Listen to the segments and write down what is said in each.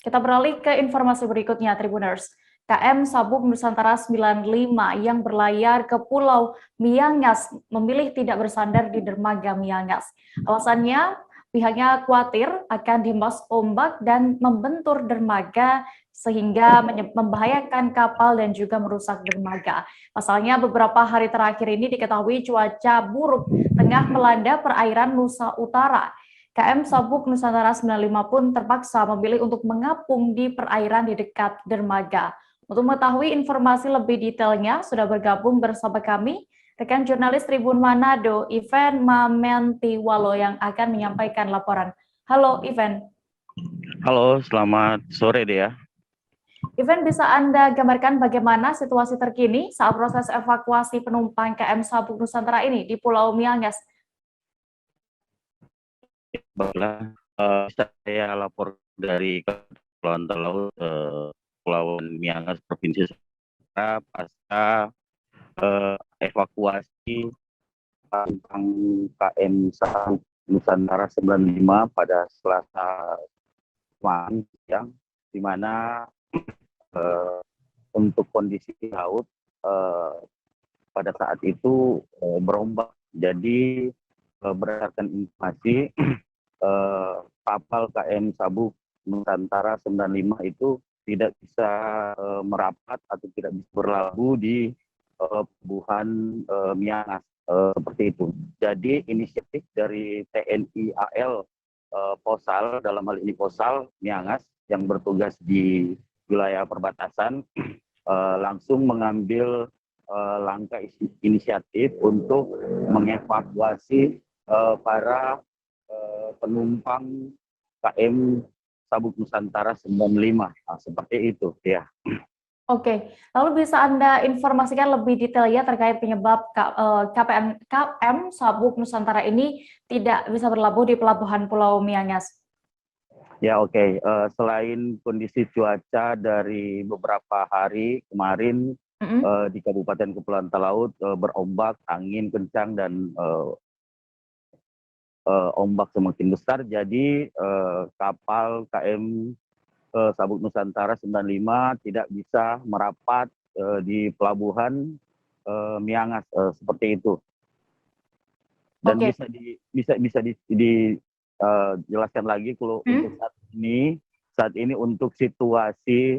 Kita beralih ke informasi berikutnya, Tribuners. KM Sabuk Nusantara 95 yang berlayar ke Pulau Miangas memilih tidak bersandar di dermaga Miangas. Alasannya, pihaknya khawatir akan dihembus ombak dan membentur dermaga sehingga membahayakan kapal dan juga merusak dermaga. Pasalnya beberapa hari terakhir ini diketahui cuaca buruk tengah melanda perairan Nusa Utara. KM Sabuk Nusantara 95 pun terpaksa memilih untuk mengapung di perairan di dekat dermaga. Untuk mengetahui informasi lebih detailnya, sudah bergabung bersama kami rekan jurnalis Tribun Manado, Ivan Mamentiwalo yang akan menyampaikan laporan. Halo, Ivan. Halo, selamat sore Dea. Ivan, bisa Anda gambarkan bagaimana situasi terkini saat proses evakuasi penumpang KM Sabuk Nusantara ini di Pulau Miangas? Baiklah, saya lapor dari Kepulauan Talaut, Kepulauan Miangas, Provinsi Sumatera, pasca evakuasi penumpang KM Sabuk Nusantara 95 pada Selasa kemarin siang, di mana untuk kondisi laut pada saat itu berombak. Jadi berdasarkan informasi kapal KM Sabuk Nusantara 95 itu tidak bisa merapat atau tidak bisa berlabuh di pelabuhan Miangas seperti itu. Jadi inisiatif dari TNI AL Posal, dalam hal ini Posal Miangas yang bertugas di wilayah perbatasan langsung mengambil langkah inisiatif untuk mengevakuasi para penumpang KM Sabuk Nusantara 95. Nah, seperti itu ya. Oke, lalu bisa Anda informasikan lebih detail ya terkait penyebab KM Sabuk Nusantara ini tidak bisa berlabuh di pelabuhan Pulau Miangas? Ya, oke. Selain kondisi cuaca dari beberapa hari kemarin di Kabupaten Kepulauan Talaut berombak, angin kencang dan ombak semakin besar, jadi kapal KM Sabuk Nusantara 95 tidak bisa merapat di pelabuhan Miangas seperti itu. Dan bisa dijelaskan lagi kalau untuk saat ini untuk situasi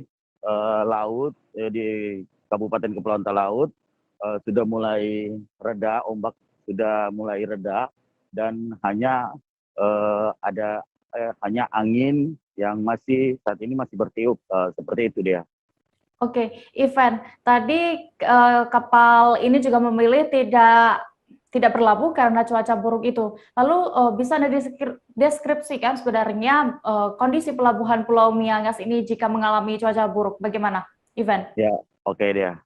laut di Kabupaten Kepulauan Talaut sudah mulai reda, ombak sudah mulai reda dan hanya hanya angin yang saat ini masih bertiup seperti itu dia. Oke, Ivan, tadi kapal ini juga memilih tidak berlabuh karena cuaca buruk itu. Lalu bisa Anda deskripsikan sebenarnya kondisi pelabuhan Pulau Miangas ini jika mengalami cuaca buruk, bagaimana, Ivan? Ya, oke dia.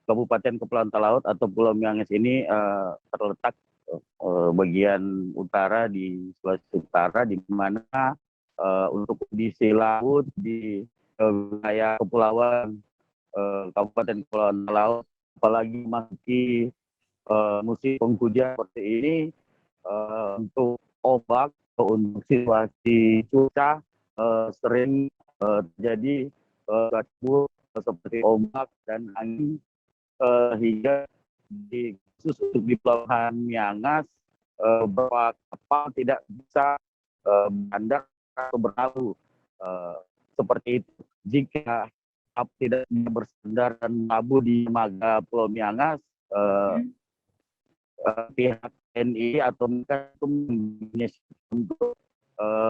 Kabupaten Kepulauan Talaut atau Pulau Miangas ini terletak bagian utara di Sulawesi Utara, di mana untuk kondisi laut di wilayah kepulauan Kabupaten Kepulauan Talaut, apalagi masih musim penghujan seperti ini, untuk ombak, untuk situasi cuaca sering terjadi cuaca seperti ombak dan angin hingga khusus untuk di pelabuhan Miangas beberapa kapal tidak bisa bersandar atau berlabuh seperti itu. Jika kapal tidak bersandar dan berlabuh di dermaga Pulau Miangas, pihak TNI atau mereka untuk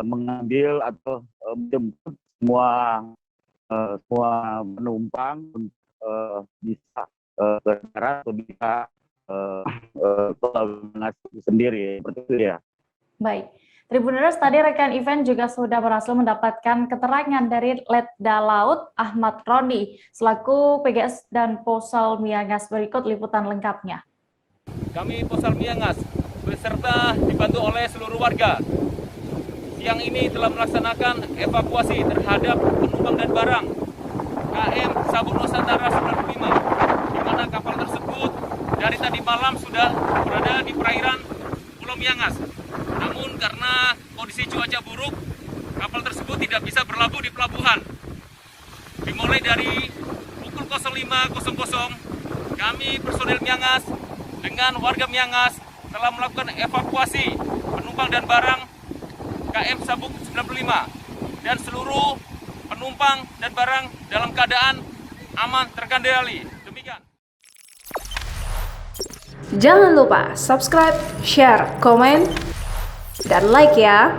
mengambil atau menjemput semua penumpang bisa ke darat atau bisa sendiri seperti itu ya. Baik, Tribuners, tadi rekan event juga sudah berhasil mendapatkan keterangan dari Letda Laut Ahmad Roni selaku PGS dan Posal Miangas. Berikut liputan lengkapnya. Kami Posal Miangas beserta dibantu oleh seluruh warga siang ini telah melaksanakan evakuasi terhadap penumpang dan barang KM Sabuk Nusantara 95, di mana kapal tersebut dari tadi malam sudah berada di perairan Pulau Miangas. Namun karena kondisi cuaca buruk kapal tersebut tidak bisa berlabuh di pelabuhan. Dimulai dari pukul 05.00, kami personil Miangas dengan warga Miangas telah melakukan evakuasi penumpang dan barang KM Sabuk 95 dan seluruh penumpang dan barang dalam keadaan aman terkendali. Demikian. Jangan lupa subscribe, share, komen, dan like ya.